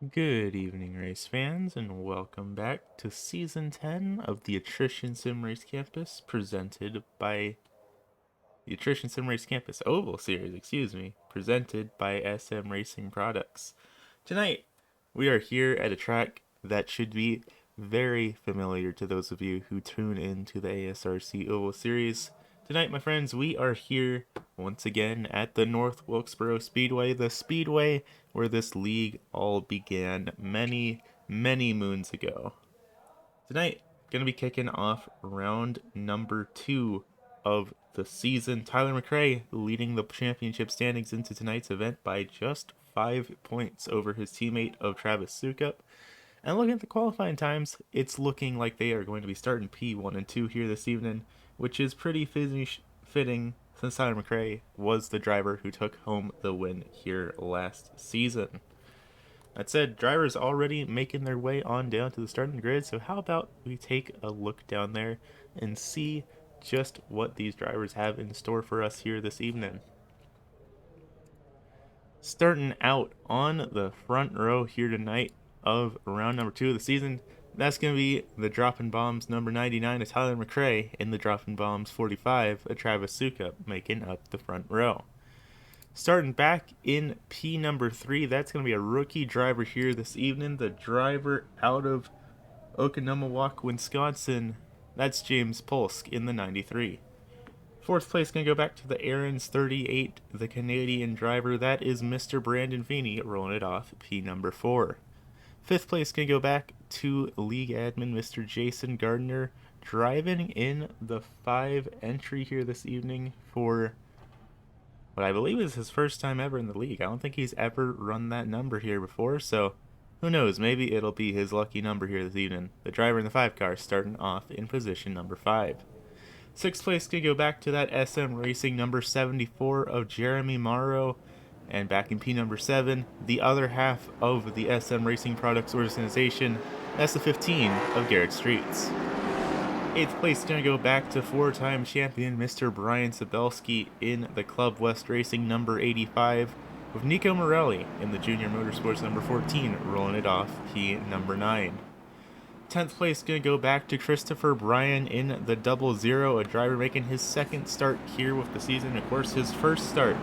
Good evening, race fans, and welcome back to Season 10 of the Attrition Sim Race Campus, presented by the Attrition Sim Race Campus Oval Series, presented by SM Racing Products. Tonight, we are here at a track that should be very familiar to those of you who tune into the ASRC Oval Series. Tonight, my friends, we are here once again at the North Wilkesboro Speedway, the speedway where this league all began many, many moons ago. Tonight, going to be kicking off round number 2 of the season. Tyler McRae leading the championship standings into tonight's event by just 5 points over his teammate of Travis Sukup. And looking at the qualifying times, it's looking like they are going to be starting P1 and 2 here this evening, which is pretty fitting since Tyler McRae was the driver who took home the win here last season. That said, drivers already making their way on down to the starting grid, so how about we take a look down there and see just what these drivers have in store for us here this evening. Starting out on the front row here tonight of round number 2 of the season, that's going to be the Dropping Bombs number 99 of Tyler McRae and the Dropping Bombs 45 of Travis Sukup making up the front row. Starting back in P number 3, that's going to be a rookie driver here this evening. The driver out of Oconomowoc, Wisconsin. That's James Polsk in the 93. Fourth place going to go back to the Aaron's 38, the Canadian driver. That is Mr. Brandon Feeney rolling it off P number 4. Fifth place going to go back to league admin Mr. Jason Gardner, driving in the 5 entry here this evening for what I believe is his first time ever in the league. I don't think he's ever run that number here before, so who knows, maybe it'll be his lucky number here this evening. The driver in the 5 car starting off in position number 5. Sixth place could go back to that SM Racing number 74 of Jeremy Morrow. And back in P number 7, the other half of the SM Racing Products organization, that's the 15 of Garrett Streets. Eighth place is going to go back to 4-time champion Mr. Brian Sabelski in the Club West Racing number 85, with Nico Morelli in the Junior Motorsports number 14 rolling it off P number 9. 10th place is going to go back to Christopher Bryan in the 00, a driver making his second start here with the season. Of course, his first start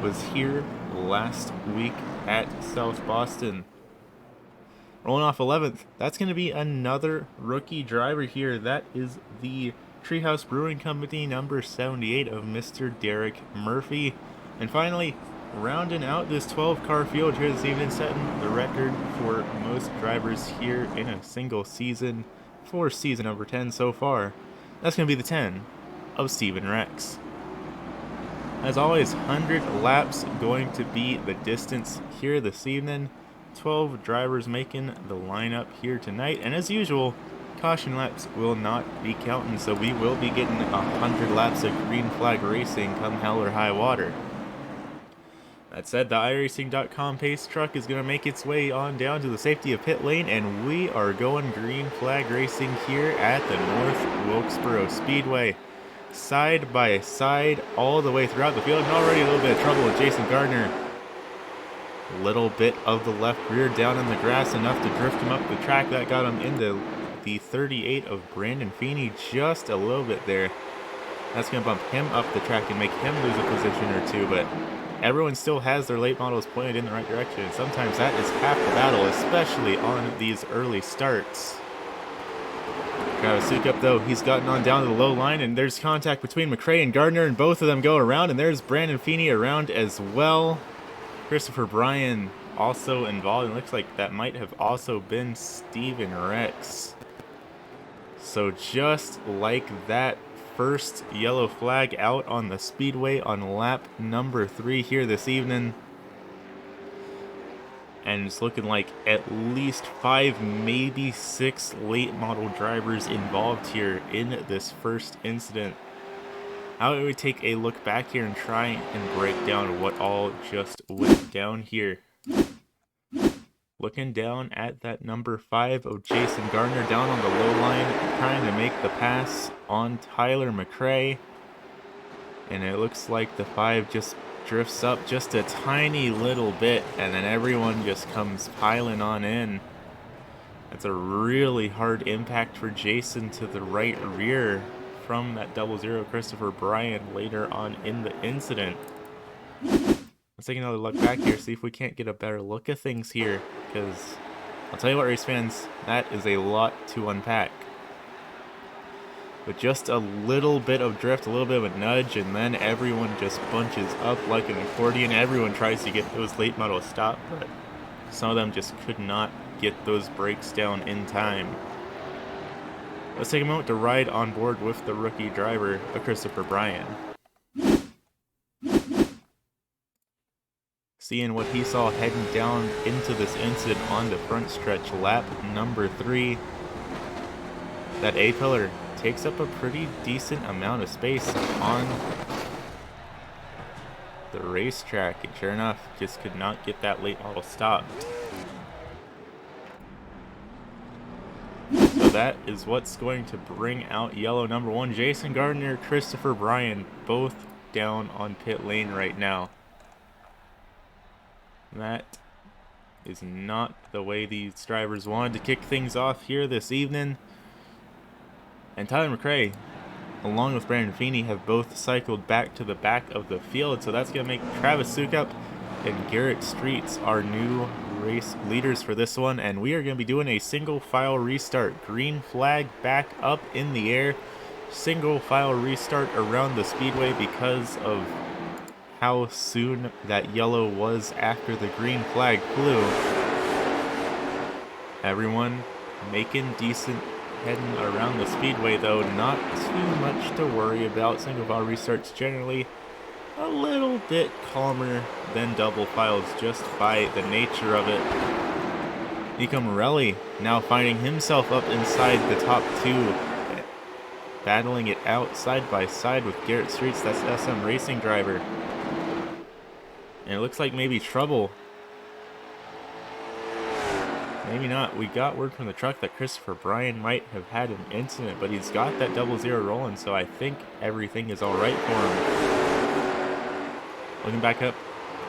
was here last week at South Boston. Rolling off 11th, that's going to be another rookie driver here. That is the Treehouse Brewing Company number 78 of Mr. Derek Murphy. And finally, rounding out this 12-car field here this evening, setting the record for most drivers here in a single season for season number 10 so far. That's going to be the 10 of Steven Rex. As always, 100 laps going to be the distance here this evening. 12 drivers making the lineup here tonight, and as usual, caution laps will not be counting, so we will be getting 100 laps of green flag racing come hell or high water. That said, the iRacing.com pace truck is going to make its way on down to the safety of pit lane, and we are going green flag racing here at the North Wilkesboro Speedway. Side by side all the way throughout the field, and already a little bit of trouble with Jason Gardner. Little bit of the left rear down in the grass, enough to drift him up the track. That got him into the 38 of Brandon Feeney, just a little bit there. That's going to bump him up the track and make him lose a position or two, but everyone still has their late models pointed in the right direction, and sometimes that is half the battle, especially on these early starts. Travis Sukup, though, he's gotten on down to the low line, and there's contact between McRae and Gardner, and both of them go around, and there's Brandon Feeney around as well. Christopher Bryan also involved, and looks like that might have also been Steven Rex. So just like that, first yellow flag out on the speedway on lap number 3 here this evening. And it's looking like at least 5, maybe 6 late model drivers involved here in this first incident. How about we take a look back here and try and break down what all just went down here. Looking down at that number 5 of Jason Gardner down on the low line, trying to make the pass on Tyler McRae. And it looks like the 5 just drifts up just a tiny little bit, and then everyone just comes piling on in. That's a really hard impact for Jason to the right rear from that 00 Christopher Bryan later on in the incident. Let's take another look back here, see if we can't get a better look at things here, because I'll tell you what, race fans, that is a lot to unpack. But just a little bit of drift, a little bit of a nudge, and then everyone just bunches up like an accordion. Everyone tries to get those late model stopped, but some of them just could not get those brakes down in time. Let's take a moment to ride on board with the rookie driver, Christopher Bryan. Seeing what he saw heading down into this incident on the front stretch, lap number 3. That A-pillar takes up a pretty decent amount of space on the racetrack, and sure enough, just could not get that late model stopped. So that is what's going to bring out yellow number 1. Jason Gardner, Christopher Bryan, both down on pit lane right now. That is not the way these drivers wanted to kick things off here this evening. And Tyler McRae, along with Brandon Feeney, have both cycled back to the back of the field. So that's going to make Travis Sukup and Garrett Streets our new race leaders for this one. And we are going to be doing a single file restart. Green flag back up in the air. Single file restart around the speedway because of how soon that yellow was after the green flag flew. Everyone making decent heading around the speedway, though not too much to worry about. Single file restarts generally a little bit calmer than double files just by the nature of it. Nico Morelli now finding himself up inside the top 2, battling it out side by side with Garrett Streets, that's SM Racing driver. And it looks like maybe trouble. Maybe not. We got word from the truck that Christopher Bryan might have had an incident, but he's got that 00 rolling, so I think everything is alright for him. Looking back up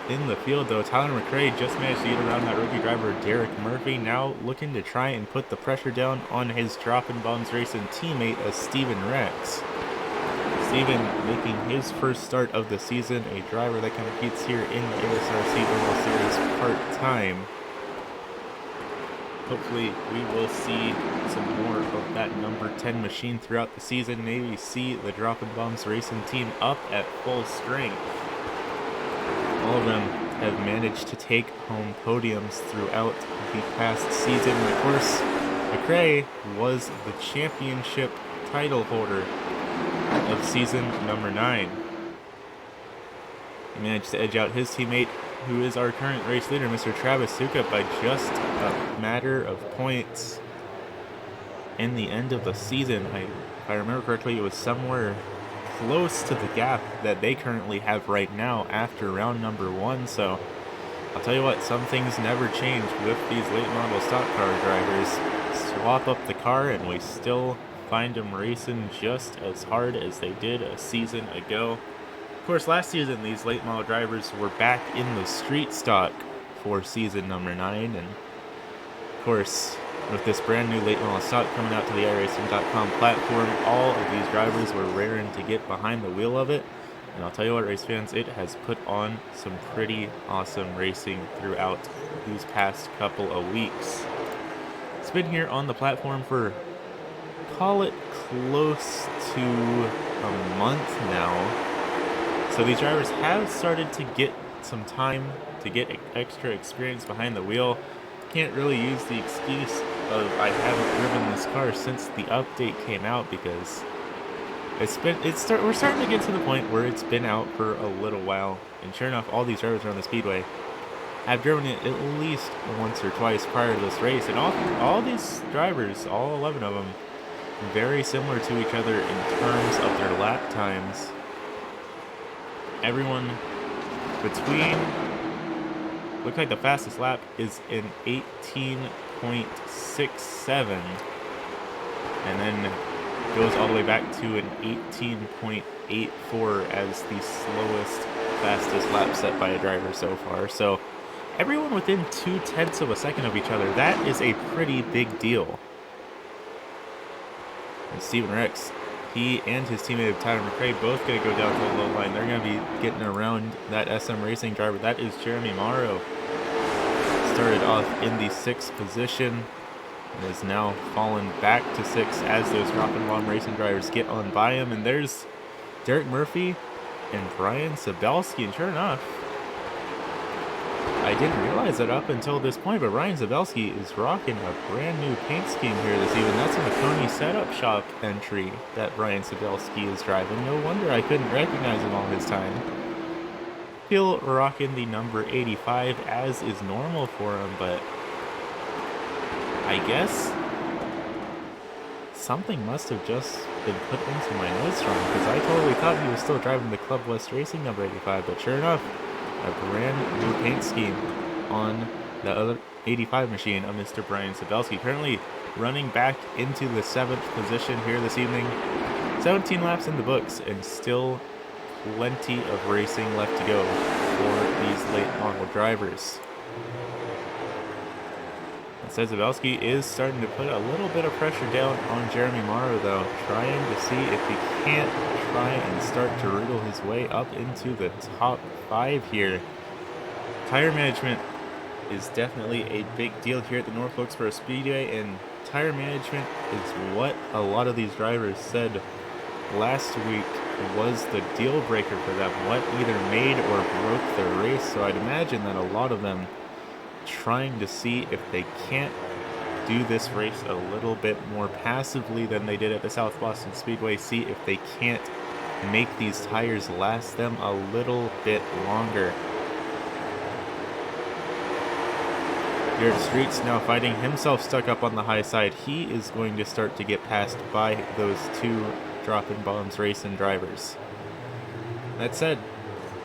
in the field, though, Tyler McRae just managed to get around that rookie driver, Derek Murphy, now looking to try and put the pressure down on his Droppin' Bombs Racing teammate, Steven Rex. Steven making his first start of the season, a driver that competes here in the ASRC Oval Series part-time. Hopefully we will see some more of that number 10 machine throughout the season. Maybe see the Droppin' Bombs Racing team up at full strength. All of them have managed to take home podiums throughout the past season. Of course, McRae was the championship title holder of season number 9. He managed to edge out his teammate, who is our current race leader, Mr. Travis Sukup, by just a matter of points in the end of the season. If I remember correctly, it was somewhere close to the gap that they currently have right now after round number 1. So I'll tell you what, some things never change with these late model stock car drivers. Swap up the car and we still find them racing just as hard as they did a season ago. Of course, last season these late model drivers were back in the street stock for season number 9, and of course with this brand new late model stock coming out to the iRacing.com platform, all of these drivers were raring to get behind the wheel of it. And I'll tell you what, race fans, it has put on some pretty awesome racing throughout these past couple of weeks. It's been here on the platform for, call it close to a month now. So these drivers have started to get some time to get extra experience behind the wheel. Can't really use the excuse of I haven't driven this car since the update came out, because we're starting to get to the point where it's been out for a little while, and sure enough, all these drivers around the speedway have driven it at least once or twice prior to this race, and all these drivers, all 11 of them, very similar to each other in terms of their lap times. Everyone between, looks like the fastest lap is in 18.67, and then goes all the way back to an 18.84 as the slowest fastest lap set by a driver so far. So everyone within 0.2 of a second of each other. That is a pretty big deal. And Steven Rex, he and his teammate Tyler McRae both going to go down to the low line. They're going to be getting around that SM Racing driver. That is Jeremy Morrow. Started off in the 6th position and has now fallen back to 6th as those Drop and Bomb Racing drivers get on by him. And there's Derek Murphy and Brian Sabelski. And sure enough, I didn't realize that up until this point, but Ryan Zabelski is rocking a brand new paint scheme here this evening. That's a McConey setup shop entry that Brian Zabelski is driving. No wonder I couldn't recognize him all his time. Still rocking the number 85 as is normal for him, but I guess something must have just been put into my notes wrong, because I totally thought he was still driving the Club West Racing number 85, but sure enough, a brand new paint scheme on the other 85 machine of Mr. Brian Sabelski. Currently running back into the 7th position here this evening. 17 laps in the books and still plenty of racing left to go for these late model drivers. Instead, Zabelski is starting to put a little bit of pressure down on Jeremy Morrow, though, trying to see if he can't try and start to wriggle his way up into the top 5 here. Tire management is definitely a big deal here at the North Wilkesboro Speedway, and tire management is what a lot of these drivers said last week was the deal breaker for them, what either made or broke their race. So I'd imagine that a lot of them trying to see if they can't do this race a little bit more passively than they did at the South Boston Speedway, see if they can't make these tires last them a little bit longer. Garrett Streets now finding himself stuck up on the high side. He is going to start to get passed by those 2 Dropping Bombs racing drivers. That said,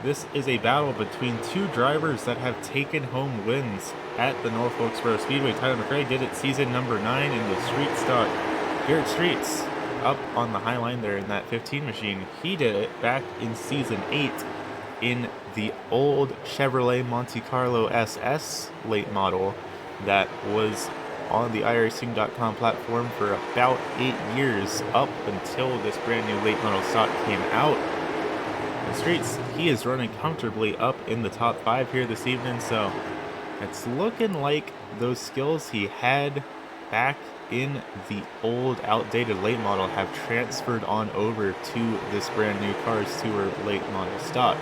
this is a battle between 2 drivers that have taken home wins at the North Wilkesboro Speedway. Tyler McRae did it season number 9 in the street stock. Garrett Streets up on the high line there in that 15 machine. He did it back in season 8 in the old Chevrolet Monte Carlo SS late model that was on the iRacing.com platform for about 8 years up until this brand new late model stock came out. The Streets, he is running comfortably up in the top 5 here this evening, so it's looking like those skills he had back in the old outdated late model have transferred on over to this brand new Cars Tour late model stock.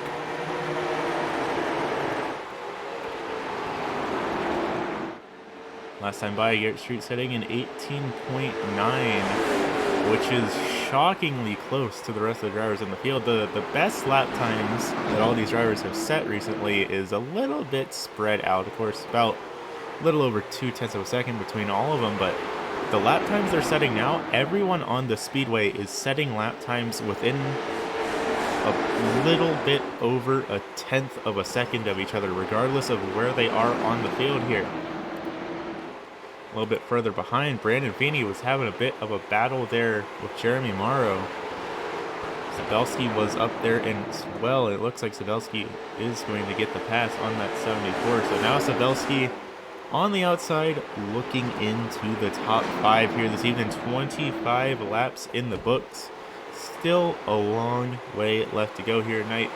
Last time by, Garrett Streets hitting an 18.9, which is shockingly close to the rest of the drivers in the field. The best lap times that all these drivers have set recently is a little bit spread out. Of course, about a little over 0.2 of a second between all of them, but the lap times they're setting now, everyone on the speedway is setting lap times within a little bit over 1/10 of a second of each other, regardless of where they are on the field here. A little bit further behind, Brandon Feeney was having a bit of a battle there with Jeremy Morrow. Sabelski was up there as well. It looks like Sabelski is going to get the pass on that 74. So now Sabelski on the outside looking into the top 5 here this evening. 25 laps in the books. Still a long way left to go here tonight.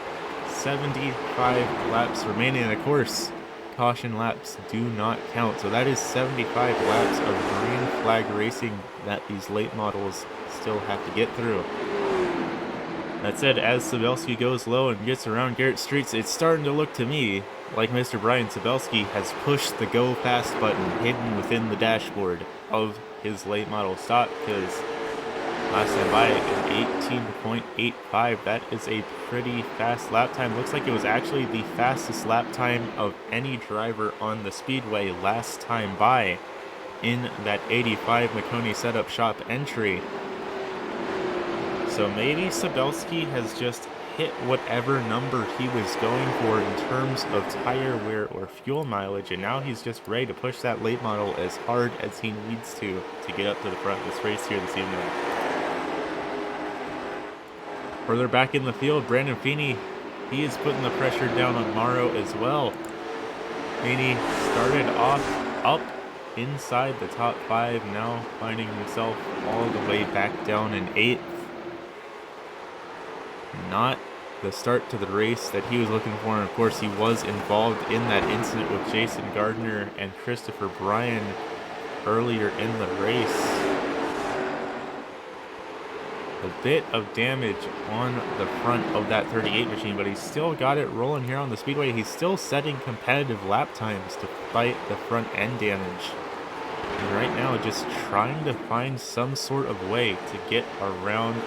75 laps remaining, and of course, caution laps do not count. So that is 75 laps of green flag racing that these late models still have to get through. That said, as Sabelski goes low and gets around Garrett Streets, it's starting to look to me like Mr. Brian Sabelski has pushed the go fast button hidden within the dashboard of his late model stock, because last time by an 18.85, that is a pretty fast lap time. Looks like it was actually the fastest lap time of any driver on the speedway last time by in that 85 McConey setup shop entry. So maybe Sabelski has just hit whatever number he was going for in terms of tire wear or fuel mileage, and now he's just ready to push that late model as hard as he needs to get up to the front of this race here this evening. Further back in the field, Brandon Feeney He is putting the pressure down on Morrow as well. Feeney started off up inside the top 5, now finding himself all the way back down in 8th. Not the start to the race that he was looking for, and of course he was involved in that incident with Jason Gardner and Christopher Bryan earlier in the race. A bit of damage on the front of that 38 machine, but he's still got it rolling here on the speedway. He's still setting competitive lap times to fight the front end damage. And right now just trying to find some sort of way to get around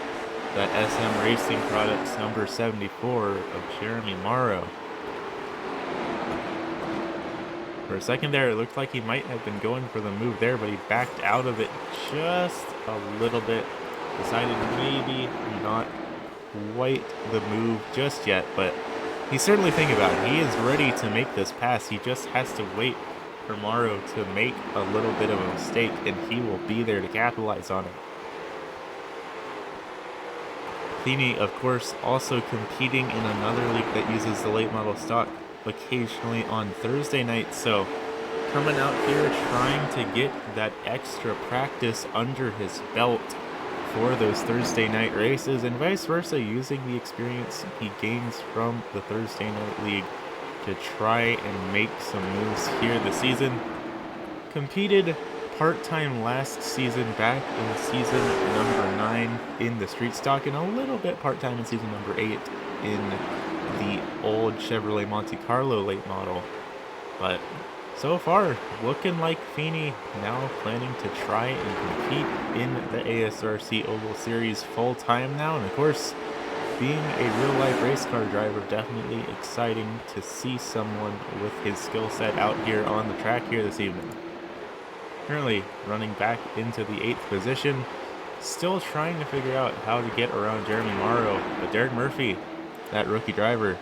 that SM Racing Products number 74 of Jeremy Morrow. For a second there, it looked like he might have been going for the move there, but he backed out of it just a little bit. Decided maybe not quite the move just yet, but he's certainly thinking about it. He is ready to make this pass. He just has to wait for Morrow to make a little bit of a mistake, and he will be there to capitalize on it. Feeney, of course, also competing in another league that uses the late model stock occasionally on Thursday night, so coming out here trying to get that extra practice under his belt for those Thursday night races, and vice versa, using the experience he gains from the Thursday night league to try and make some moves here this season. Competed part-time last season back in season number 9 in the street stock, and a little bit part-time in season number 8 in the old Chevrolet Monte Carlo late model. But so far, looking like Feeney now planning to try and compete in the ASRC Oval Series full-time now. And of course, being a real-life race car driver, definitely exciting to see someone with his skill set out here on the track here this evening. Currently running back into the 8th position, still trying to figure out how to get around Jeremy Morrow, but Derek Murphy, that rookie driver,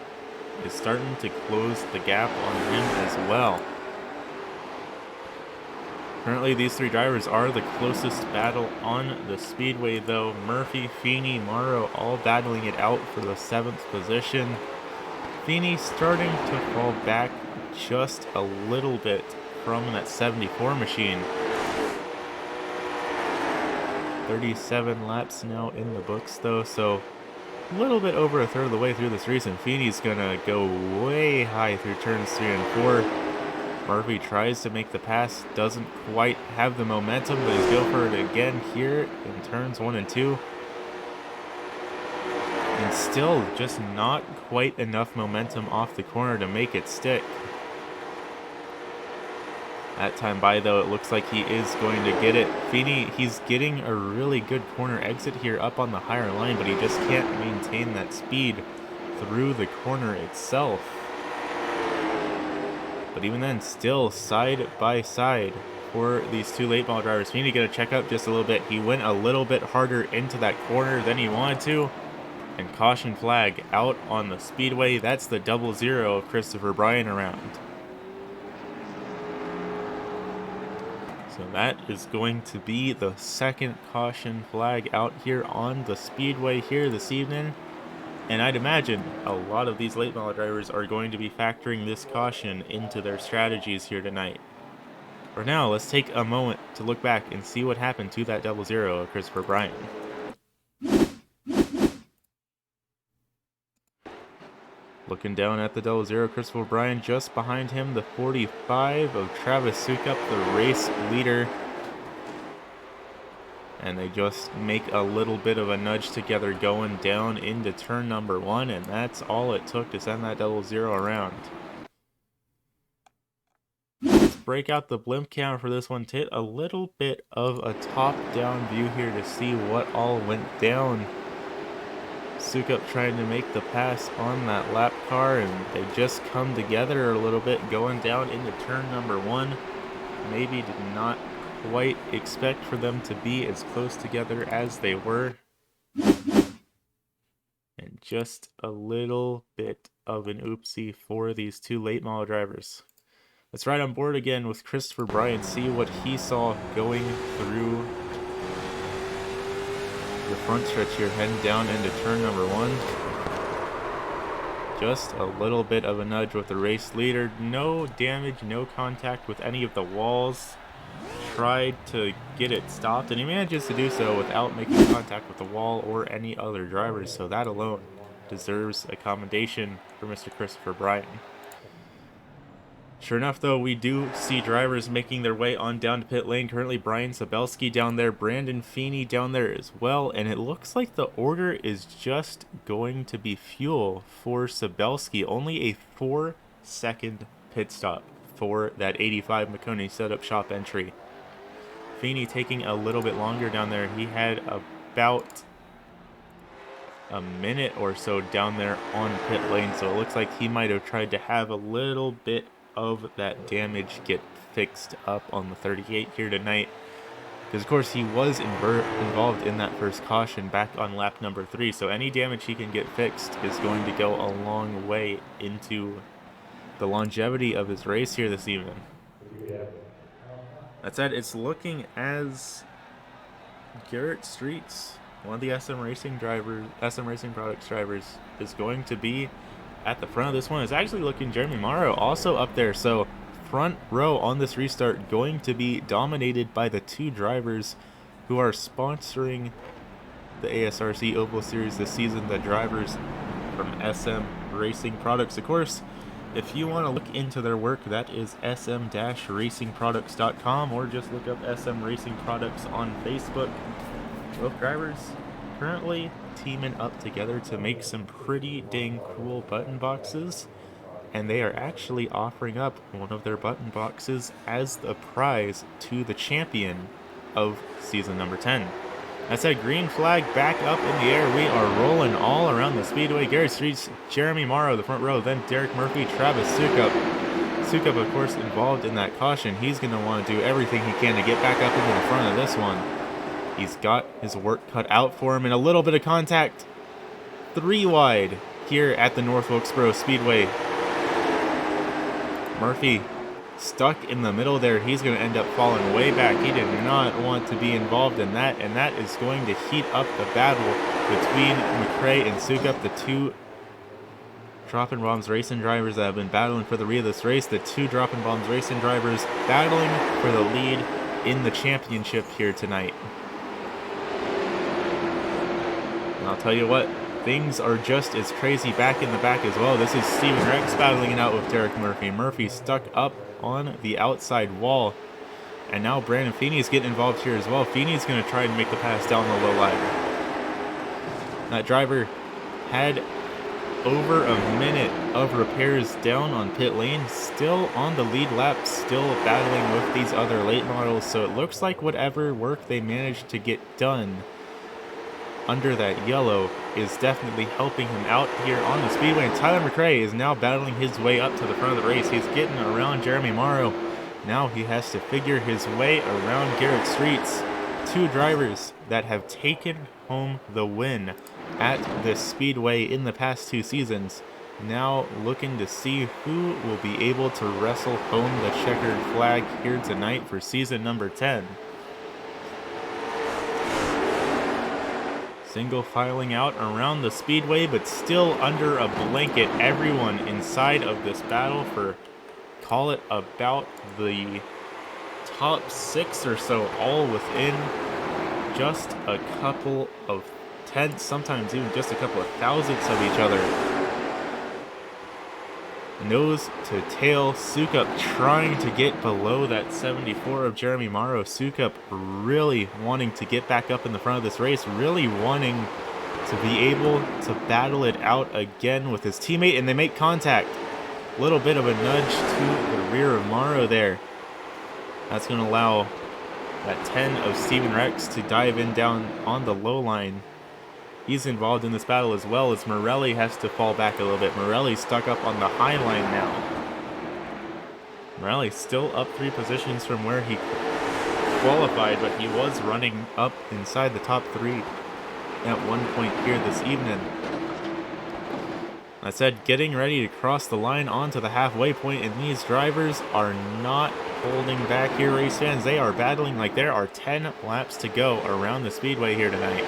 is starting to close the gap on him as well. Currently, these 3 drivers are the closest battle on the speedway, though. Murphy, Feeney, Morrow all battling it out for the 7th position. Feeney starting to fall back just a little bit from that 74 machine. 37 laps now in the books, though, so a little bit over a third of the way through this race, and Feeney's gonna go way high through turns 3 and 4. Murphy tries to make the pass, doesn't quite have the momentum, but he's go for it again here in turns 1 and 2. And still just not quite enough momentum off the corner to make it stick. That time by, though, it looks like he is going to get it. Feeney, he's getting a really good corner exit here up on the higher line, but he just can't maintain that speed through the corner itself. But even then, still side by side for these 2 late model drivers. Feeney gonna check up just a little bit. He went a little bit harder into that corner than he wanted to. And caution flag out on the speedway. That's the 00 of Christopher Bryan around. So that is going to be the 2nd caution flag out here on the speedway here this evening. And I'd imagine a lot of these late model drivers are going to be factoring this caution into their strategies here tonight. For now, let's take a moment to look back and see what happened to that 00 of Christopher Bryan. Looking down at the 00 Christopher Bryan, just behind him the 45 of Travis Sukup, the race leader. And they just make a little bit of a nudge together going down into turn number 1, and that's all it took to send that 00 around. Let's break out the blimp camera for this one to hit a little bit of a top-down view here to see what all went down. Sukup trying to make the pass on that lap car, and they just come together a little bit going down into turn number 1. Maybe did not quite expect for them to be as close together as they were. And just a little bit of an oopsie for these 2 late model drivers. Let's ride on board again with Christopher Bryan, see what he saw going through the front stretch here, heading down into turn number 1. Just a little bit of a nudge with the race leader. No damage, no contact with any of the walls. Tried to get it stopped, and he manages to do so without making contact with the wall or any other drivers, so that alone deserves a commendation for Mr. Christopher Bryan. Sure enough, though, we do see drivers making their way on down to pit lane. Currently, Brian Sabelski down there, Brandon Feeney down there as well, and it looks like the order is just going to be fuel for Sabelski. Only a 4-second pit stop for that 85 Makoni setup shop entry. Feeney taking a little bit longer down there. He had about a minute or so down there on pit lane, so it looks like he might have tried to have a little bit of that damage get fixed up on the 38 here tonight, because of course he was involved in that first caution back on lap number 3, so any damage he can get fixed is going to go a long way into the longevity of his race here this evening. That said, it's looking as Garrett Streets, one of the SM Racing Products drivers, is going to be at the front of this one. It's actually looking Jeremy Morrow also up there, so front row on this restart going to be dominated by the two drivers who are sponsoring the ASRC Oval Series this season, the drivers from SM Racing Products. Of course, if you want to look into their work, that is sm-racingproducts.com, or just look up SM Racing Products on Facebook. Both drivers currently teaming up together to make some pretty dang cool button boxes, and they are actually offering up one of their button boxes as the prize to the champion of season number 10. That's a green flag back up in the air. We are rolling all around the speedway. Garrett Streets, Jeremy Morrow, the front row, then Derek Murphy, Travis Sukup. Sukup, of course, involved in that caution. He's going to want to do everything he can to get back up into the front of this one. He's got his work cut out for him, and a little bit of contact. 3 wide here at the North Wilkesboro Speedway. Murphy stuck in the middle there. He's going to end up falling way back. He did not want to be involved in that, and that is going to heat up the battle between McRae and Sukup, the two Drop and Bombs racing drivers that have been battling for the lead of this race. The two Drop and Bombs racing drivers battling for the lead in the championship here tonight. And I'll tell you what, things are just as crazy back in the back as well. This is Steven Rex battling it out with Derek Murphy. Murphy stuck up on the outside wall. And now Brandon Feeney is getting involved here as well. Feeney's going to try and make the pass down the low line. That driver had over a minute of repairs down on pit lane. Still on the lead lap, still battling with these other late models. So it looks like whatever work they managed to get done under that yellow is definitely helping him out here on the speedway. And Tyler McRae is now battling his way up to the front of the race. He's getting around Jeremy Morrow. Now he has to figure his way around Garrett Streets. Two drivers that have taken home the win at this speedway in the past 2 seasons. Now looking to see who will be able to wrestle home the checkered flag here tonight for season number 10. Single filing out around the speedway, but still under a blanket. Everyone inside of this battle for, call it about the top 6 or so, all within just a couple of tenths, sometimes even just a couple of thousandths of each other. Nose to tail, Sukup trying to get below that 74 of Jeremy Morrow. Sukup really wanting to get back up in the front of this race, really wanting to be able to battle it out again with his teammate, and they make contact. A little bit of a nudge to the rear of Morrow there. That's going to allow that 10 of Steven Rex to dive in down on the low line. He's involved in this battle as well, as Morelli has to fall back a little bit. Morelli's stuck up on the high line now. Morelli still up 3 positions from where he qualified, but he was running up inside the top 3 at one point here this evening. That said, getting ready to cross the line onto the halfway point, and these drivers are not holding back here, race fans. They are battling like there are 10 laps to go around the speedway here tonight.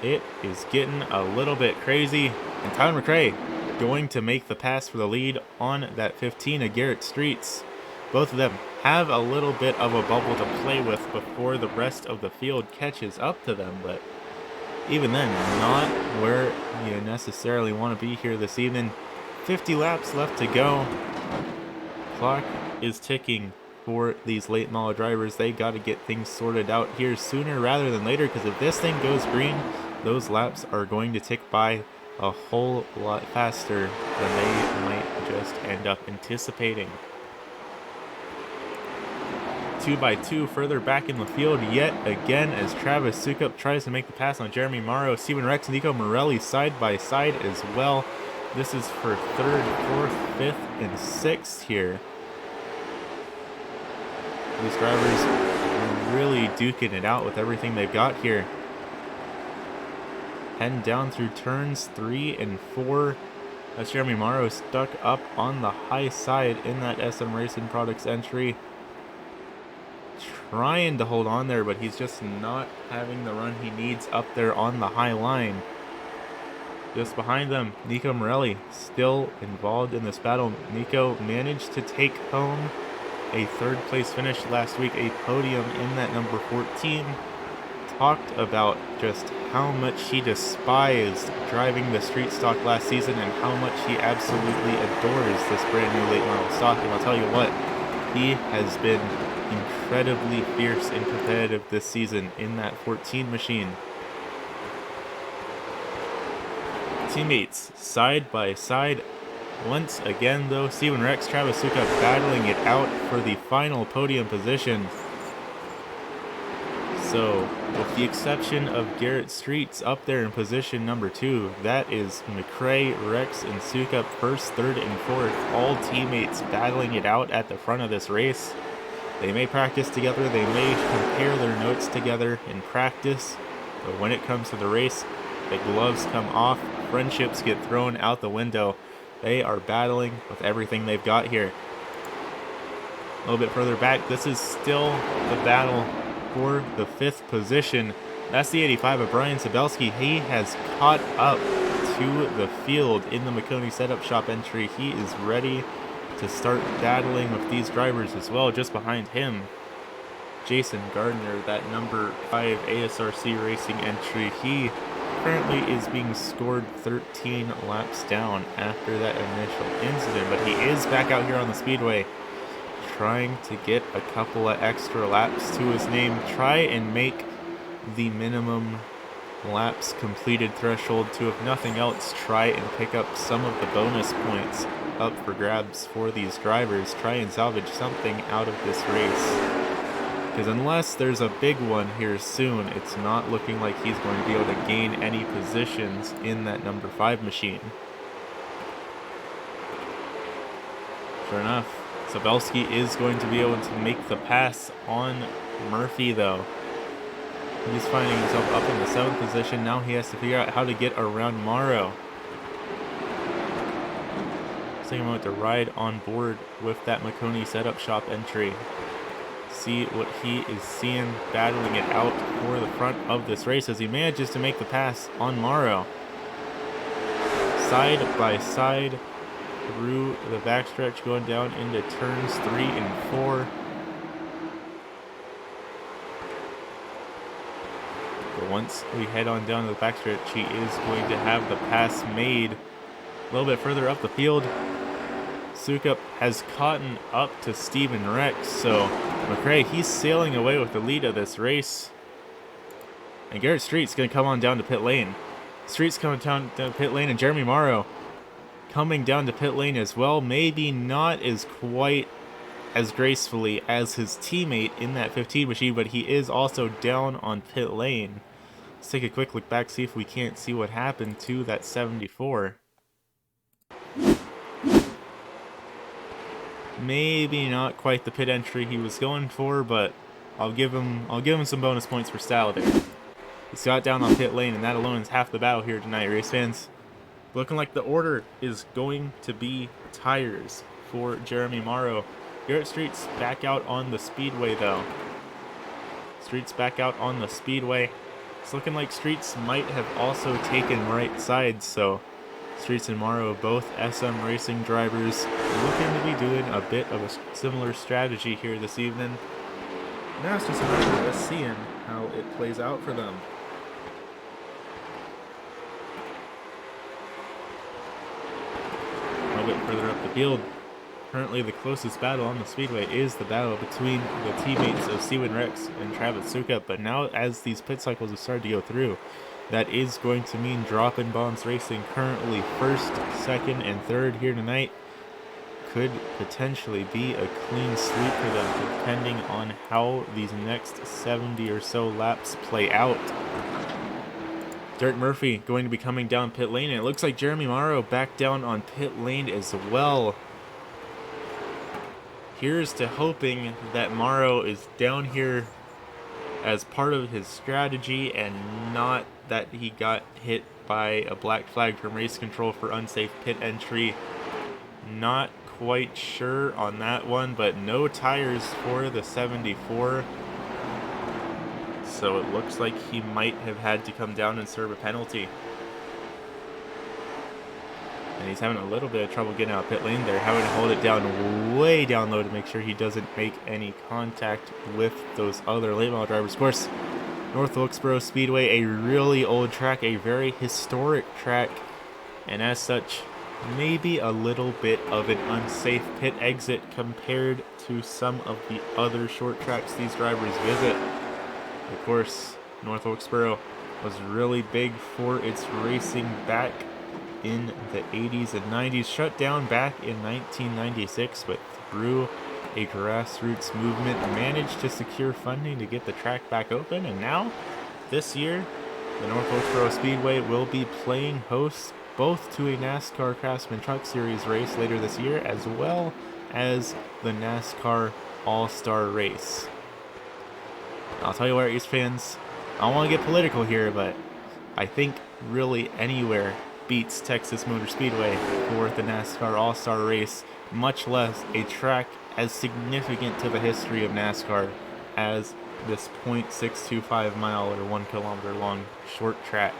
it is getting a little bit crazy. And Tyler McRae going to make the pass for the lead on that 15 of Garrett Streets. Both of them have a little bit of a bubble to play with before the rest of the field catches up to them, but even then, not where you necessarily want to be here this evening. 50 laps left to go. Clock is ticking for these late model drivers. They got to get things sorted out here sooner rather than later, because if this thing goes green, those laps are going to tick by a whole lot faster than they might just end up anticipating. 2x2 further back in the field yet again as Travis Sukup tries to make the pass on Jeremy Morrow. Steven Rex and Nico Morelli side by side as well. This is for 3rd, 4th, 5th, and 6th here. These drivers are really duking it out with everything they've got here. Heading down through turns 3 and 4. That's Jeremy Morrow stuck up on the high side in that SM Racing Products entry. Trying to hold on there, but he's just not having the run he needs up there on the high line. Just behind them, Nico Morelli still involved in this battle. Nico managed to take home a 3rd place finish last week, a podium in that number 14. Talked about just how much he despised driving the street stock last season and how much he absolutely adores this brand new late model stock. And I'll tell you what, he has been incredibly fierce and competitive this season in that 14 machine. Teammates side by side once again though. Steven Rex, Travis Sukup battling it out for the final podium position. So with the exception of Garrett Streets up there in position number 2, that is McRae, Rex, and Sukup 1st, 3rd, and 4th. All teammates battling it out at the front of this race. They may practice together, they may compare their notes together in practice, but when it comes to the race, the gloves come off, friendships get thrown out the window. They are battling with everything they've got here. A little bit further back, this is still the battle for the 5th position. That's the 85 of Brian Sabelski. He has caught up to the field in the McConey Setup Shop entry. He is ready to start battling with these drivers as well. Just behind him, Jason Gardner, that number 5 ASRC Racing entry. He currently is being scored 13 laps down after that initial incident, but he is back out here on the speedway trying to get a couple of extra laps to his name, try and make the minimum laps completed threshold to, if nothing else, try and pick up some of the bonus points up for grabs for these drivers, try and salvage something out of this race. Because unless there's a big one here soon, it's not looking like he's going to be able to gain any positions in that number 5 machine. Sure enough, Sabelski is going to be able to make the pass on Murphy though. He's finding himself up in the 7th position. Now he has to figure out how to get around Morrow. Taking a moment to ride on board with that McConey Setup Shop entry. See what he is seeing, battling it out for the front of this race as he manages to make the pass on Morrow. Side by side through the backstretch, going down into turns 3 and 4. But once we head on down to the backstretch, he is going to have the pass made. A little bit further up the field, Sukup has caught up to Steven Rex, so McRae, he's sailing away with the lead of this race. And Garrett Street's going to come on down to pit lane. Street's coming down to pit lane, and Jeremy Morrow coming down to pit lane as well. Maybe not as quite as gracefully as his teammate in that 15 machine, but he is also down on pit lane. Let's take a quick look back, see if we can't see what happened to that 74. Maybe not quite the pit entry he was going for, but I'll give him some bonus points for style there. He's got down on pit lane, and that alone is half the battle here tonight, race fans. Looking like the order is going to be tires for Jeremy Morrow. Garrett Street's back out on the speedway though. Street's back out on the speedway. It's looking like Streets might have also taken right sides, so Streets and Morrow, both SM Racing drivers, looking to be doing a bit of a similar strategy here this evening. Now it's just a matter of us seeing how it plays out for them. A little bit further up the field, currently the closest battle on the speedway is the battle between the teammates of Seawin Rex and Travis Sukup, but now as these pit cycles have started to go through, that is going to mean Droppin' Bombs Racing, currently first, second, and third here tonight, could potentially be a clean sweep for them, depending on how these next 70 or so laps play out. Dirk Murphy going to be coming down pit lane, and it looks like Jeremy Morrow back down on pit lane as well. Here's to hoping that Morrow is down here as part of his strategy and not that he got hit by a black flag from race control for unsafe pit entry. Not quite sure on that one, but no tires for the 74. So it looks like he might have had to come down and serve a penalty. And he's having a little bit of trouble getting out of pit lane there, having to hold it down way down low to make sure he doesn't make any contact with those other late model drivers. Of course, North Wilkesboro Speedway, a really old track, a very historic track, and as such, maybe a little bit of an unsafe pit exit compared to some of the other short tracks these drivers visit. Of course, North Wilkesboro was really big for its racing back in the 80s and 90s, shut down back in 1996, but through a grassroots movement managed to secure funding to get the track back open. And now, this year, the North Wilkesboro Speedway will be playing host both to a NASCAR Craftsman Truck Series race later this year, as well as the NASCAR All-Star Race. I'll tell you what, East fans, I don't want to get political here, but I think really anywhere beats Texas Motor Speedway for the NASCAR All-Star Race, much less a track as significant to the history of NASCAR as this 0.625 mile or 1 kilometer long short track.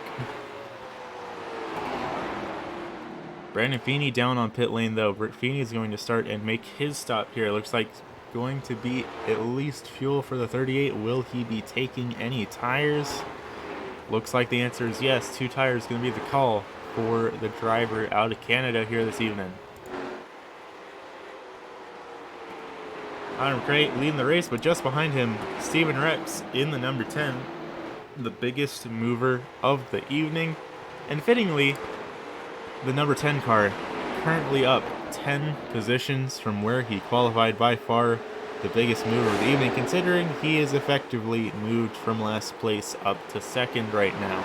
Brandon Feeney down on pit lane though. Feeney is going to start and make his stop here. It looks like going to be at least fuel for the 38. Will he be taking any tires? Looks like the answer is yes. 2 tires going to be the call for the driver out of Canada here this evening. Adam Crate leading the race, but just behind him, Steven Rex in the number 10, the biggest mover of the evening, and fittingly, the number 10 car currently up 10 positions from where he qualified, by far the biggest mover of the evening, considering he is effectively moved from last place up to second right now.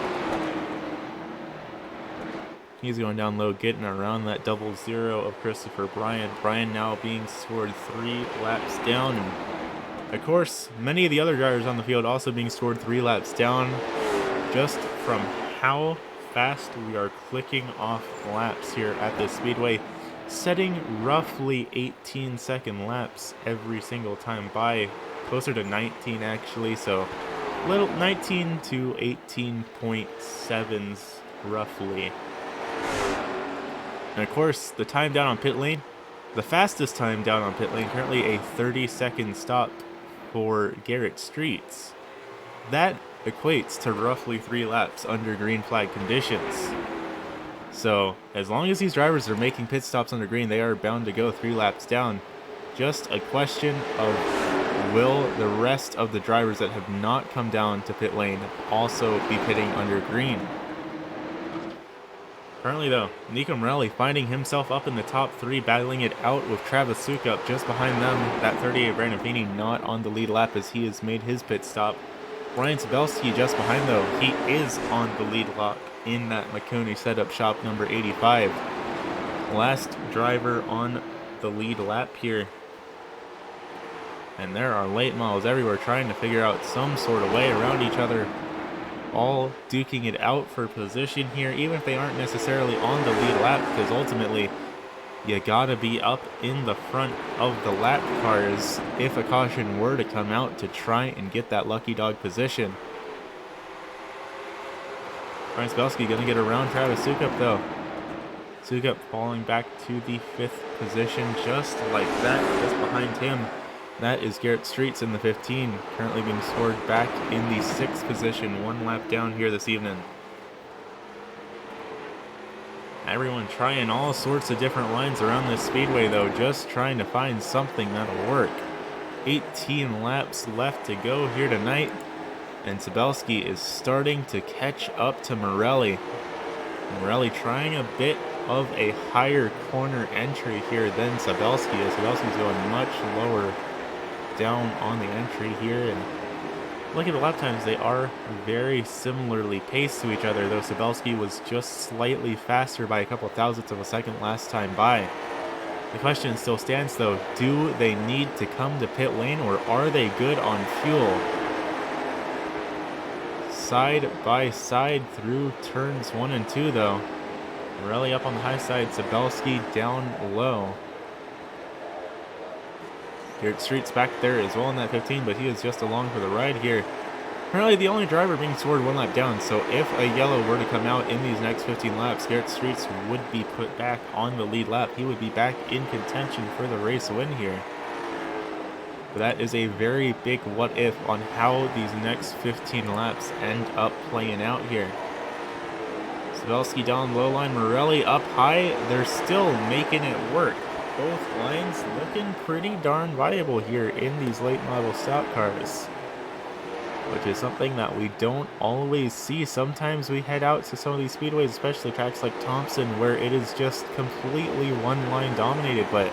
He's going down low, getting around that 00 of Christopher Bryan. Bryan now being scored 3 laps down. And of course, many of the other drivers on the field also being scored 3 laps down, just from how fast we are clicking off laps here at this speedway, setting roughly 18-second laps every single time by, closer to 19 actually, so little 19 to 18.7s roughly. And of course, the time down on pit lane, the fastest time down on pit lane, currently a 30-second stop for Garrett Streets. That equates to roughly 3 laps under green flag conditions. So, as long as these drivers are making pit stops under green, they are bound to go 3 laps down. Just a question of will the rest of the drivers that have not come down to pit lane also be pitting under green. Currently though, Nico Morelli finding himself up in the top 3, battling it out with Travis Sukup just behind them. That 38 Brandon Feeney not on the lead lap as he has made his pit stop. Ryan Sabelski just behind though, he is on the lead lap in that McConey setup shop number 85. Last driver on the lead lap here. And there are late models everywhere trying to figure out some sort of way around each other, all duking it out for position here, even if they aren't necessarily on the lead lap, because ultimately you gotta be up in the front of the lap cars if a caution were to come out to try and get that lucky dog position. Ryan Spelski gonna get around Travis Sukup though. Sukup falling back to the 5th position just like that, just behind him. That is Garrett Streets in the 15, currently being scored back in the 6th position, 1 lap down here this evening. Everyone trying all sorts of different lines around this speedway though, just trying to find something that'll work. 18 laps left to go here tonight, and Sabelski is starting to catch up to Morelli. Morelli trying a bit of a higher corner entry here than Sabelski, as Sabelski's going much lower down on the entry here. And look at the lap times, they are very similarly paced to each other, though Sabelski was just slightly faster by a couple thousandths of a second last time by. The question still stands though, do they need to come to pit lane, or are they good on fuel? Side by side through turns 1 and 2 though. Morelli up on the high side, Sabelski down low. Garrett Street's back there as well in that 15, but he is just along for the ride here. Currently the only driver being scored 1 lap down, so if a yellow were to come out in these next 15 laps, Garrett Streets would be put back on the lead lap. He would be back in contention for the race win here. But that is a very big what if on how these next 15 laps end up playing out here. Sabelski down low line, Morelli up high. They're still making it work. Both lines looking pretty darn viable here in these late model stock cars, which is something that we don't always see. Sometimes we head out to some of these speedways, especially tracks like Thompson, where it is just completely one line dominated, but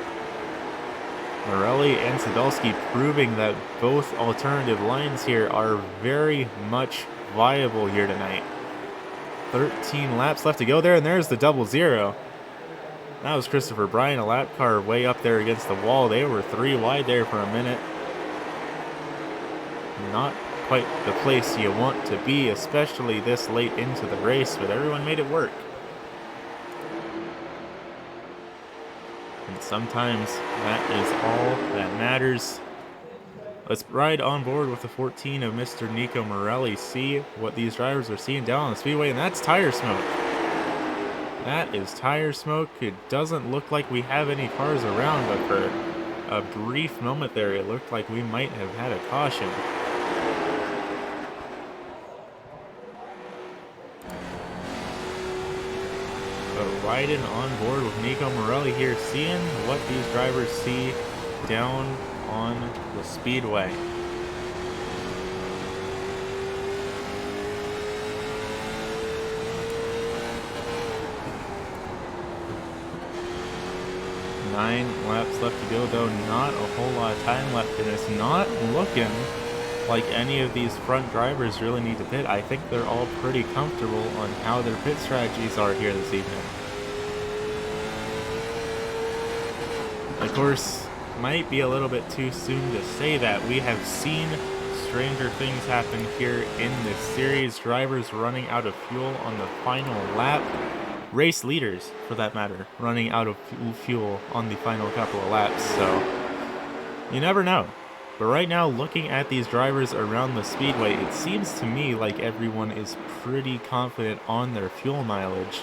Morelli and Sabelski proving that both alternative lines here are very much viable here tonight. 13 laps left to go there, and there's the 0-0. That was Christopher Bryan, a lap car way up there against the wall. They were 3 wide there for a minute. Not quite the place you want to be, especially this late into the race, but everyone made it work. And sometimes that is all that matters. Let's ride on board with the 14 of Mr. Nico Morelli, see what these drivers are seeing down on the speedway, and that's tire smoke. That is tire smoke. It doesn't look like we have any cars around, but for a brief moment there, it looked like we might have had a caution. But riding on board with Nico Morelli here, seeing what these drivers see down on the speedway. Nine laps left to go though, not a whole lot of time left, and it's not looking like any of these front drivers really need to pit. I think they're all pretty comfortable on how their pit strategies are here this evening. Of course, might be a little bit too soon to say that. We have seen stranger things happen here in this series. Drivers running out of fuel on the final lap. Race leaders, for that matter, running out of fuel on the final couple of laps. So, you never know. But right now, looking at these drivers around the speedway, it seems to me like everyone is pretty confident on their fuel mileage,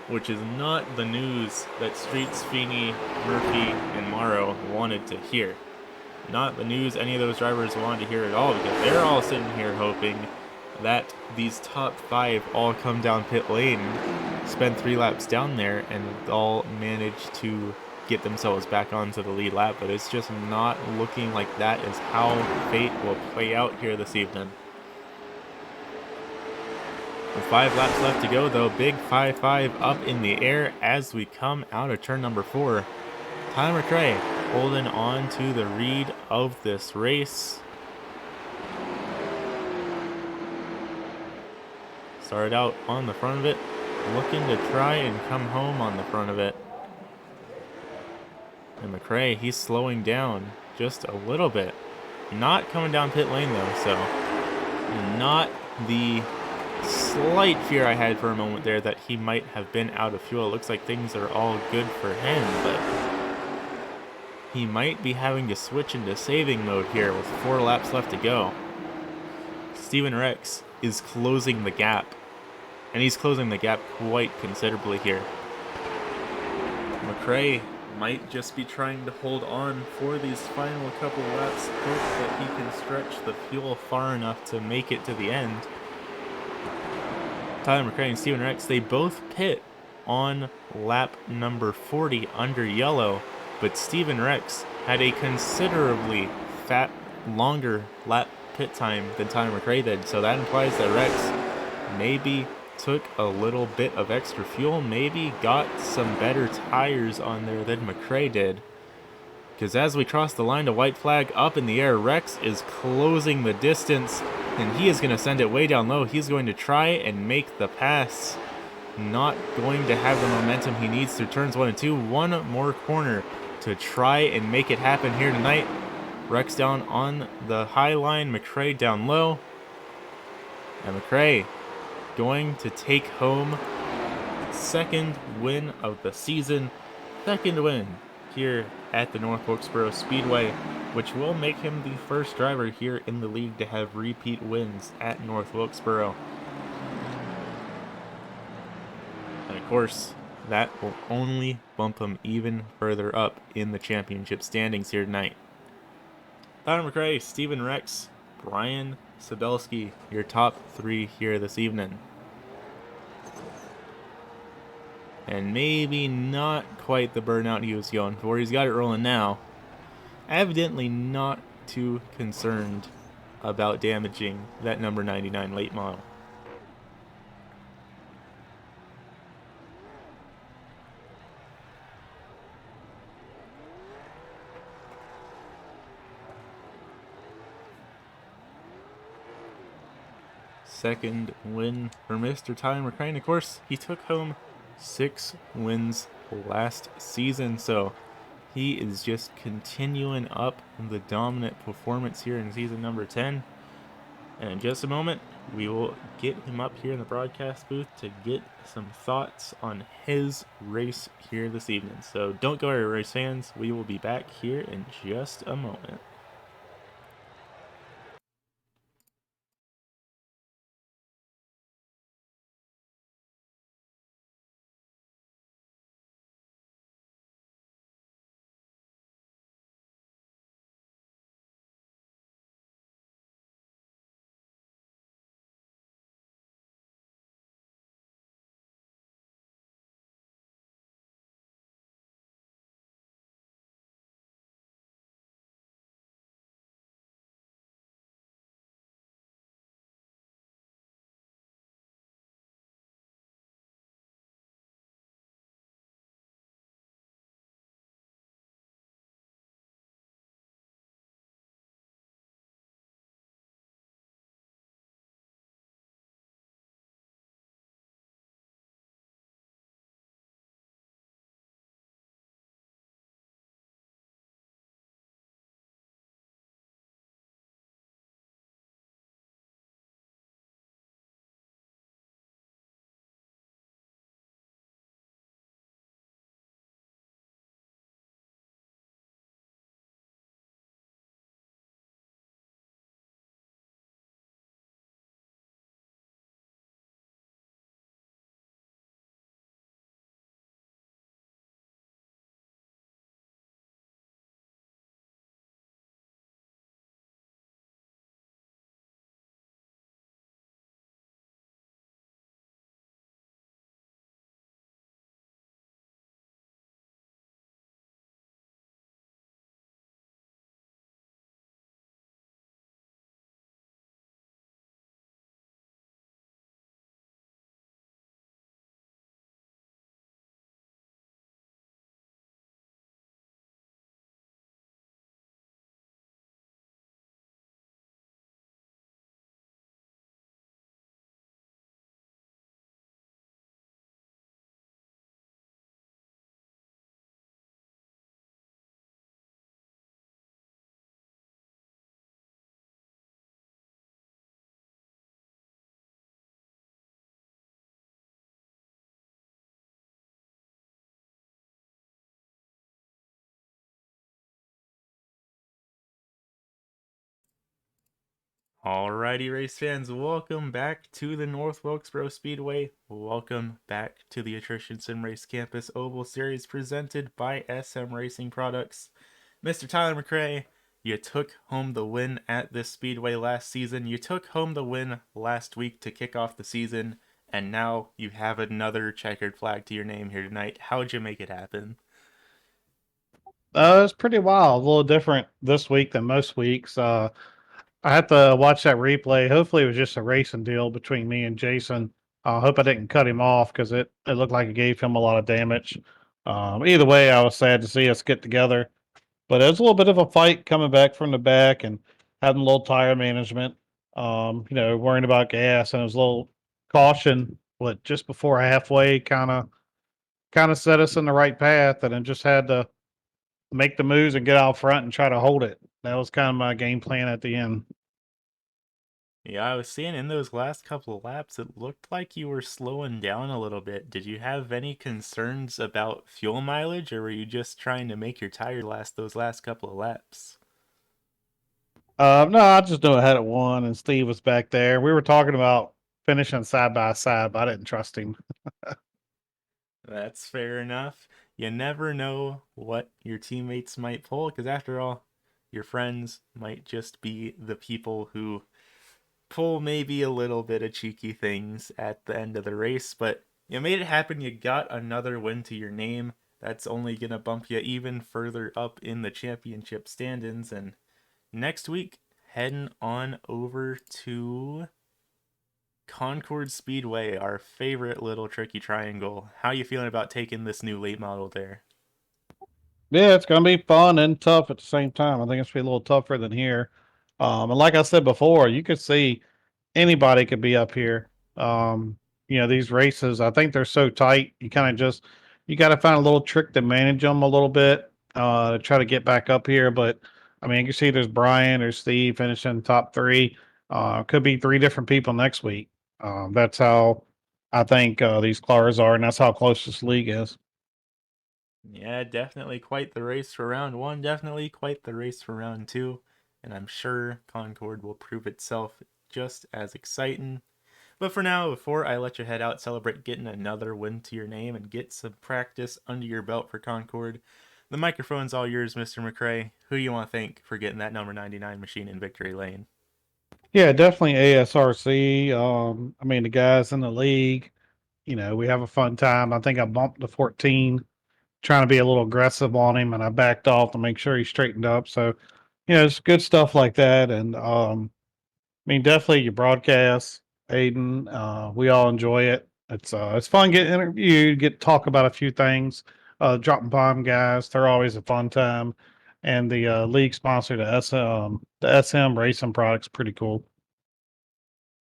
which is not the news that Streets, Feeney, Murphy, and Morrow wanted to hear. Not the news any of those drivers wanted to hear at all, because they're all sitting here hoping that these top 5 all come down pit lane, spend 3 laps down there, and all manage to get themselves back onto the lead lap. But it's just not looking like that is how fate will play out here this evening. With 5 laps left to go though, big 5-5 up in the air as we come out of turn number 4. Tyler McRae holding on to the lead of this race. Started out on the front of it, looking to try and come home on the front of it. And McRae, he's slowing down just a little bit. Not coming down pit lane though, so not the slight fear I had for a moment there that he might have been out of fuel. It looks like things are all good for him, but he might be having to switch into saving mode here with 4 laps left to go. Steven Rex is closing the gap, and he's closing the gap quite considerably here. McRae might just be trying to hold on for these final couple laps, hope that he can stretch the fuel far enough to make it to the end. Tyler McRae and Steven Rex, they both pit on lap number 40 under yellow, but Steven Rex had a considerably longer lap pit time than Tyler McRae did, so that implies that Rex maybe took a little bit of extra fuel, maybe got some better tires on there than McRae did. Because as we cross the line to white flag up in the air, Rex is closing the distance, and he is going to send it way down low. He's going to try and make the pass. Not going to have the momentum he needs through turns 1 and 2. One more corner to try and make it happen here tonight. Rex down on the high line, McRae down low. And McRae going to take home second win of the season. Second win here at the North Wilkesboro Speedway, which will make him the first driver here in the league to have repeat wins at North Wilkesboro. And of course, that will only bump him even further up in the championship standings here tonight. Tyler McRae, Steven Rex, Brian Sabelski, your top 3 here this evening. And maybe not quite the burnout he was going for. He's got it rolling now. Evidently not too concerned about damaging that number 99 late model. Second win for Mr. Tyler McRae. And of course, he took home 6 wins last season, so he is just continuing up the dominant performance here in season number 10. And in just a moment, we will get him up here in the broadcast booth to get some thoughts on his race here this evening. So don't go away, race fans. We will be back here in just a moment. Alrighty, race fans, welcome back to the North Wilkesboro Speedway. Welcome back to the Attrition Sim Race Campus Oval Series presented by SM Racing Products. Mr. Tyler McRae, you took home the win at this speedway last season. You took home the win last week to kick off the season, and now you have another checkered flag to your name here tonight. How'd you make it happen? It's pretty wild. A little different this week than most weeks. I had to watch that replay. Hopefully, it was just a racing deal between me and Jason. I hope I didn't cut him off because it looked like it gave him a lot of damage. Either way, I was sad to see us get together. But it was a little bit of a fight coming back from the back and having a little tire management. Worrying about gas, and it was a little caution. But just before halfway, kind of set us in the right path, and then just had to make the moves and get out front and try to hold it. That was kind of my game plan at the end. Yeah, I was seeing in those last couple of laps, it looked like you were slowing down a little bit. Did you have any concerns about fuel mileage, or were you just trying to make your tire last those last couple of laps? No, I just knew I had it won, and Steve was back there. We were talking about finishing side by side, but I didn't trust him. That's fair enough. You never know what your teammates might pull, because after all, your friends might just be the people who pull maybe a little bit of cheeky things at the end of the race, but you made it happen. You got another win to your name. That's only going to bump you even further up in the championship standings. And next week, heading on over to Concord Speedway, our favorite little tricky triangle. How you feeling about taking this new late model there? Yeah, it's going to be fun and tough at the same time. I think it's going to be a little tougher than here. And like I said before, you could see anybody could be up here. Um, these races, I think they're so tight. You got to find a little trick to manage them a little bit to try to get back up here. But I mean, you can see there's Brian or Steve finishing top three. Could be three different people next week. That's how I think these cars are, and that's how close this league is. Yeah, definitely quite the race for round one, definitely quite the race for round two, and I'm sure Concord will prove itself just as exciting. But for now, before I let you head out, celebrate getting another win to your name and get some practice under your belt for Concord, the microphone's all yours, Mr. McRae. Who you want to thank for getting that number 99 machine in victory lane? Yeah, definitely ASRC. I mean, the guys in the league, we have a fun time. I think I bumped to 14 trying to be a little aggressive on him, and I backed off to make sure he straightened up. So, it's good stuff like that. And I mean, definitely your broadcast, Aiden. We all enjoy it. It's fun getting interviewed, get to talk about a few things. Dropping bomb guys, they're always a fun time. And the league sponsor, the SM Racing Products, pretty cool.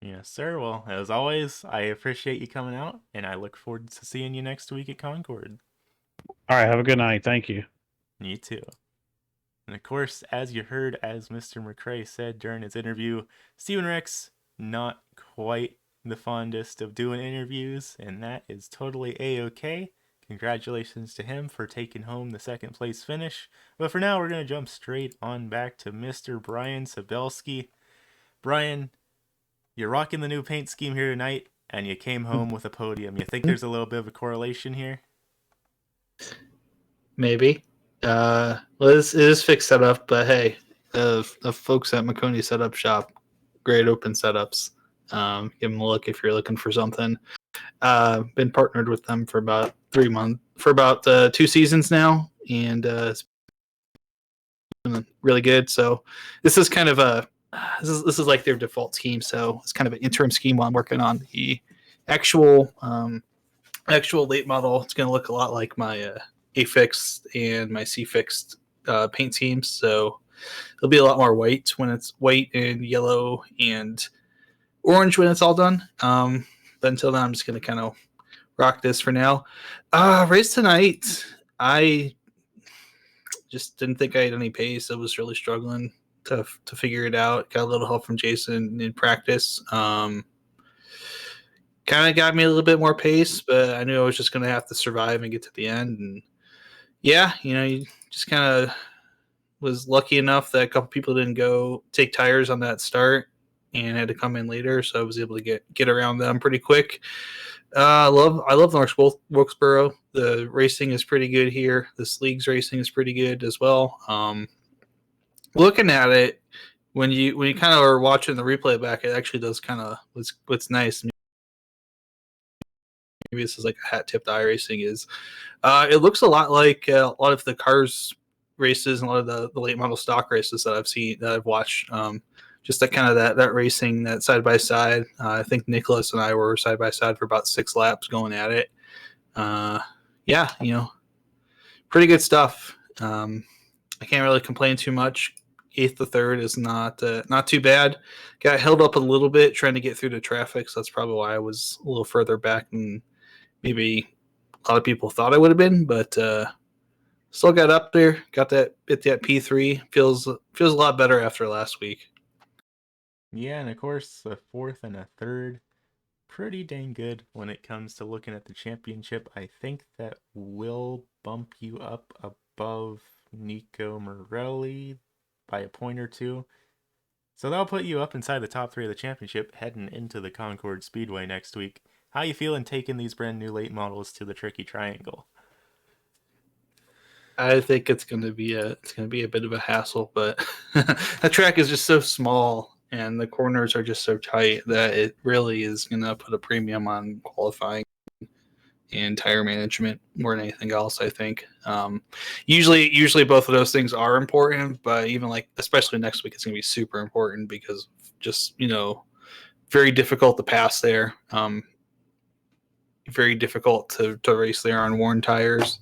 Yes, sir. Well, as always, I appreciate you coming out, and I look forward to seeing you next week at Concord. All right, have a good night. Thank you. You too. And of course, as you heard, as Mr. McRae said during his interview, Stephen Rex, not quite the fondest of doing interviews, and that is totally a-okay. Congratulations to him for taking home the second place finish. But for now, we're going to jump straight on back to Mr. Brian Sabelski. Brian, you're rocking the new paint scheme here tonight, and you came home with a podium. You think there's a little bit of a correlation here? Maybe. Well, it is fixed setup, but hey, the folks at McConey Setup Shop, great open setups. Give them a look if you're looking for something. Been partnered with them for about 3 months, for about 2 seasons now, and it's been really good. So this is kind of this is like their default scheme. So it's kind of an interim scheme while I'm working on the actual actual late model. It's going to look a lot like my A fixed and my C fixed paint schemes. So it'll be a lot more white when it's white and yellow and orange when it's all done. But until then, I'm just going to kind of rock this for now. Race tonight, I just didn't think I had any pace. I was really struggling to figure it out. Got a little help from Jason in practice. Kind of got me a little bit more pace, but I knew I was just going to have to survive and get to the end. And yeah, you just kind of was lucky enough that a couple people didn't go take tires on that start. and had to come in later, so I was able to get around them pretty quick. I love North Wilkesboro. The racing is pretty good here. This league's racing is pretty good as well. Looking at it, when you kind of are watching the replay back, it actually does kind of what's nice. Maybe this is like a hat tip to iRacing is. It looks a lot like a lot of the cars races and a lot of the late model stock races that I've watched. Just that kind of that racing, that side by side. I think Nicholas and I were side by side for about 6 laps going at it. Yeah, pretty good stuff. I can't really complain too much. 8th to 3rd is not too bad. Got held up a little bit trying to get through the traffic, so that's probably why I was a little further back than maybe a lot of people thought I would have been, but still got up there. Got that P3. Feels a lot better after last week. Yeah, and of course, a 4th and a 3rd, pretty dang good when it comes to looking at the championship. I think that will bump you up above Nico Morelli by a point or two. So that'll put you up inside the top 3 of the championship heading into the Concord Speedway next week. How you feeling taking these brand new late models to the Tricky Triangle? I think it's going to be a bit of a hassle, but that track is just so small and the corners are just so tight that it really is going to put a premium on qualifying and tire management more than anything else. I think usually both of those things are important, but even like especially next week, it's going to be super important because just very difficult to pass there. Very difficult to race there on worn tires.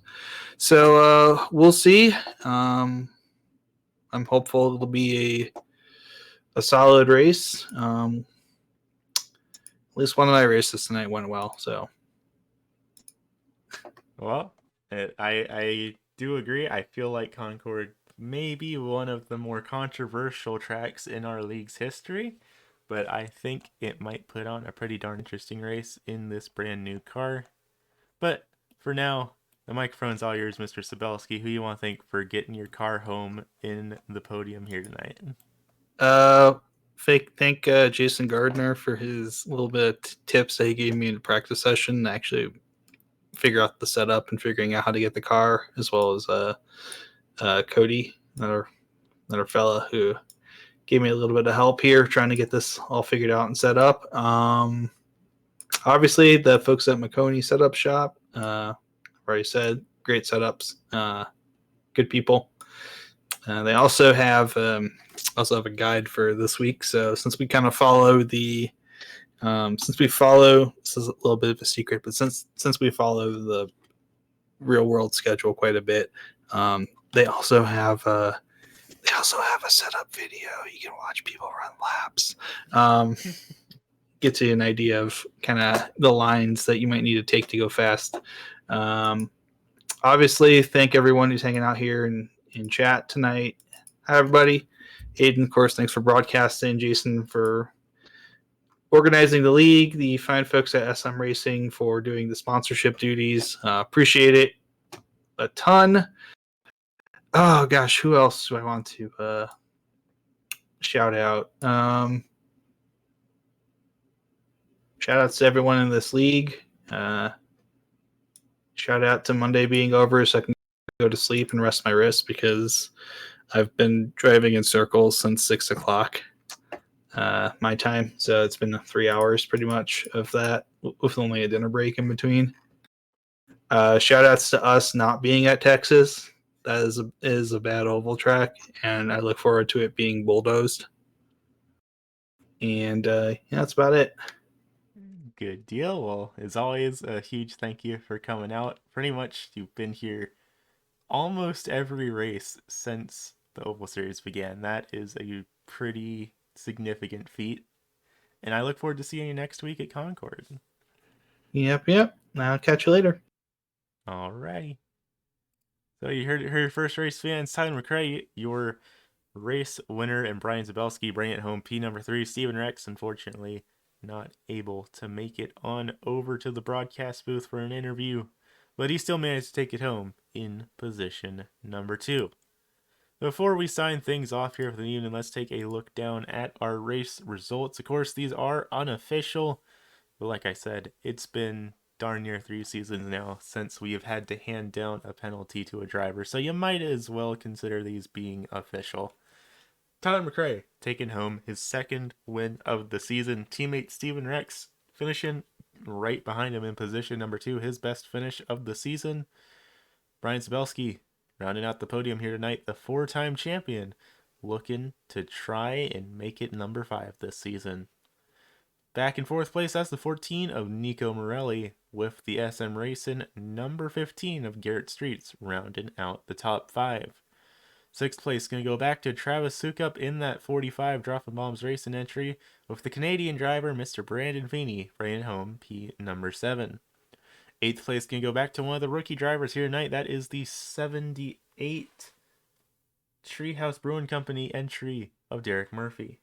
So we'll see. I'm hopeful it'll be a solid race. At least one of my races tonight went well. So, well, I do agree. I feel like Concord may be one of the more controversial tracks in our league's history, but I think it might put on a pretty darn interesting race in this brand new car. But for now, the microphone's all yours, Mr. Sabelski. Who you want to thank for getting your car home in the podium here tonight? Thank Jason Gardner for his little bit of tips that he gave me in the practice session to actually figure out the setup and figuring out how to get the car, as well as Cody, another fella who gave me a little bit of help here trying to get this all figured out and set up. Obviously, the folks at McConey Setup Shop, I've already said, great setups, good people. They also have a guide for this week. So since we kind of follow this is a little bit of a secret, but since we follow the real world schedule quite a bit, they also have a setup video. You can watch people run laps. Get you an idea of kind of the lines that you might need to take to go fast. Obviously, thank everyone who's hanging out here in chat tonight. Hi, everybody. Aiden, of course, thanks for broadcasting. Jason for organizing the league. The fine folks at SM Racing for doing the sponsorship duties. Appreciate it a ton. Oh, gosh, who else do I want to shout out? Shout outs to everyone in this league. Shout out to Monday being over so I can go to sleep and rest my wrist because I've been driving in circles since 6 o'clock my time. So it's been 3 hours pretty much of that with only a dinner break in between. Shout outs to us not being at Texas. That is a bad oval track, and I look forward to it being bulldozed. And that's about it. Good deal. Well, as always, a huge thank you for coming out. Pretty much, you've been here almost every race since the Oval Series began. That is a pretty significant feat. And I look forward to seeing you next week at Concord. Yep. I'll catch you later. Alrighty. So you heard your first race, fans. Tyler McRae, your race winner, and Brian Zabelski bring it home. P number 3. Stephen Rex, unfortunately, not able to make it on over to the broadcast booth for an interview, but he still managed to take it home in position number 2. Before we sign things off here for the evening, let's take a look down at our race results. Of course, these are unofficial, but like I said, it's been darn near 3 seasons now since we have had to hand down a penalty to a driver, so you might as well consider these being official. Tyler McRae taking home his 2nd win of the season. Teammate Steven Rex finishing right behind him in position number 2, his best finish of the season. Brian Sabelski rounding out the podium here tonight, the 4-time champion, looking to try and make it number 5 this season. Back in 4th place, that's the 14 of Nico Morelli, with the SM Racing number 15 of Garrett Streets rounding out the top 5. 6th place going to go back to Travis Sukup in that 45 Dropping Bombs Racing entry, with the Canadian driver Mr. Brandon Feeney bringing home P number 7. 8th place can go back to one of the rookie drivers here tonight. That is the 78 Treehouse Brewing Company entry of Derek Murphy.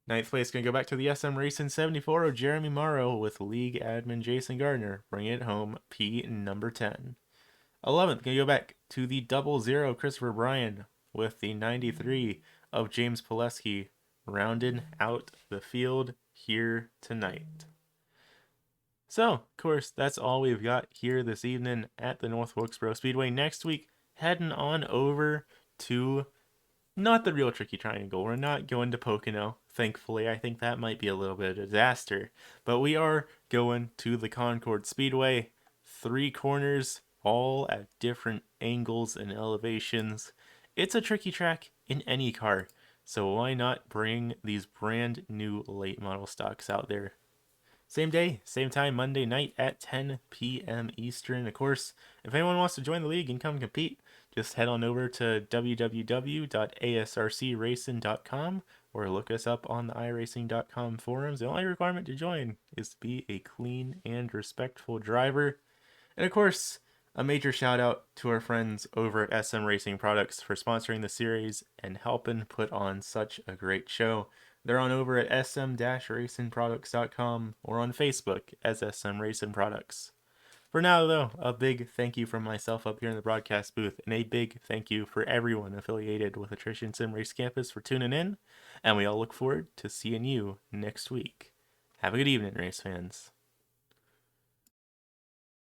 9th place can go back to the SM Racing 74 of Jeremy Morrow, with league admin Jason Gardner bringing it home P number 10. 11th can go back to the 00 Christopher Bryan, with the 93 of James Pileski rounding out the field here tonight. So, of course, that's all we've got here this evening at the North Wilkesboro Speedway. Next week, heading on over to not the real Tricky Triangle. We're not going to Pocono, thankfully. I think that might be a little bit of a disaster. But we are going to the Concord Speedway. 3 corners, all at different angles and elevations. It's a tricky track in any car, so why not bring these brand new late model stocks out there? Same day, same time, Monday night at 10 p.m. Eastern. Of course, if anyone wants to join the league and come compete, just head on over to www.asrcracing.com or look us up on the iRacing.com forums. The only requirement to join is to be a clean and respectful driver. And of course, a major shout out to our friends over at SM Racing Products for sponsoring the series and helping put on such a great show. They're on over at sm-racingproducts.com or on Facebook as SM Racing Products. For now, though, a big thank you from myself up here in the broadcast booth, and a big thank you for everyone affiliated with Attrition Sim Race Campus for tuning in, and we all look forward to seeing you next week. Have a good evening, race fans.